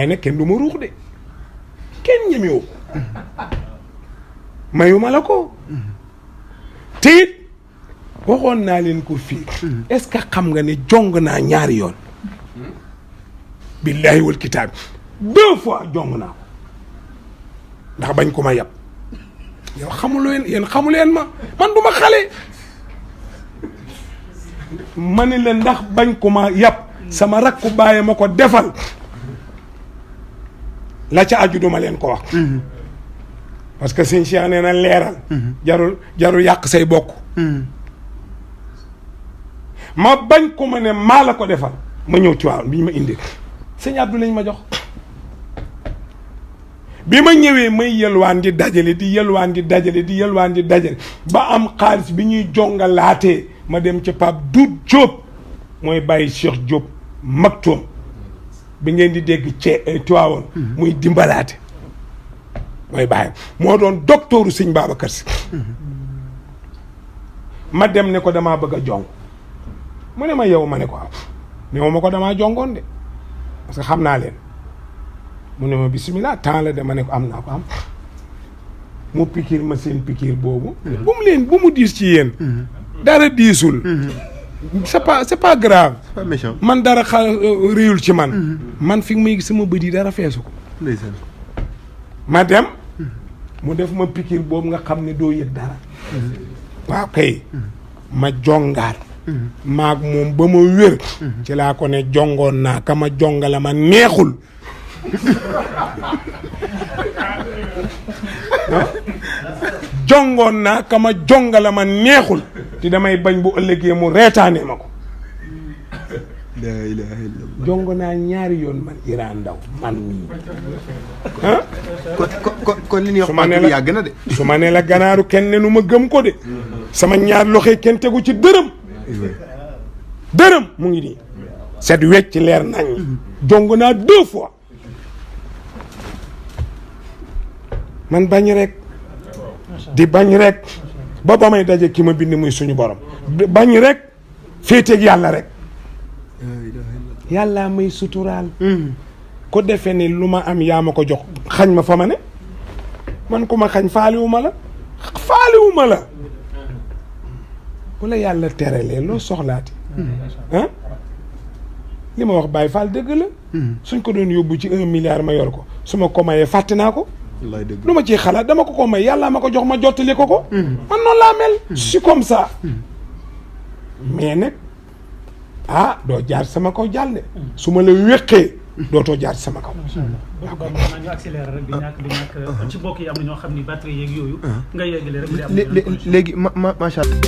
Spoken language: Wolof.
waaye nag kenn du ma ruux de kenn ñemewu mayuma la ko te it waxoon naa leen ko fii est-ce que xam nga ne jong naa ñaari yoon billahi wal kitaab 2 fois jong naa ko ndax bañ ko ma yab yow xamuleen ma man du ma xale ma ne leen ndax bañ ko ma yab sama rakku bàyyi ma ko defal la ca aju duma leen ko wax parce que sëñ Cheikh nee na leeral jarul yàq say bokk ma bañ ko ma ne maa la ko defal ma ñëw ci waaw bi ñu ma indi sëñ Abdou lañ ma jox bi ma ñëwee may yelwaan di dajale ba am xaalis bi ñuy jongalaatee ma dem ca Pape Doudou Diop mooy bàyyi Cheikh Diop Maktoum bi ngeen di dégg Tiwaawoon muy dimbalaate mooy bàyyi moo doon docteuru sëñ Babacar Si ma dem ne ko damaa bëgg a jong mu ne ma yow ma ne ko am ne ma ko damaa jongoon de parce que xam naa leen mu ne ma bisimilah temps la de ma ne ko am naa ko am mu pikiir ma seen pikiir boobu bu mu diis ci yéen dara diisul c'est pas grave man dara réyul ci man fi muy sama bët yi dara feesu ko ma dem mu def ma pikiir boobu nga xam ne doo yëg dara waaw kay ma jongaat maag moom ba ma wér ci laa ko ne jongoon naa ka ma jongala ma neexul jongoon naa ka ma jongala ma neexul te damay bañ bu ëllëgee mu reetaane ma ko la ilaha illallah jongo naa ñaari yoon man Iran Ndaw man mii kon li ñuy wax yàgg na de su ma ne la ganaaru kenn ne nu ma gëm ko de sama ñaar loxo kenn tegu ci dërëm mu ngi nii set wecc leer nañ jongo naa 2 fois man bañ rek di bañ rek ba may daje ki ma bind muy suñu borom bañ rek féeteeg yàlla rek yàlla may suturaal ko defe ne lu ma am yaa ma ko jox xañ ma fa ma ne man ku ma xañ faaliwuma la bu la yàlla teralee loo soxlaati li ma wax Baye Fall dëgg la suñ ko doon yóbbu ci 1 milliard ma yor ko su ma ko mayee fàtte naa ko lu ma ciy xalaat dama ko may yàlla ma ko jox ma jottali ko man noonu laa mel je suis comme ça mais nag doo jaar sama kaw jàll de su ma la wéqee dootoo jaar sama kaw d'accord maanaam ñu accéléré rek di ñàkk ci mbokk yi am na ñoo xam ni batterie yeeg yooyu nga yeggale rek léegi macha Allah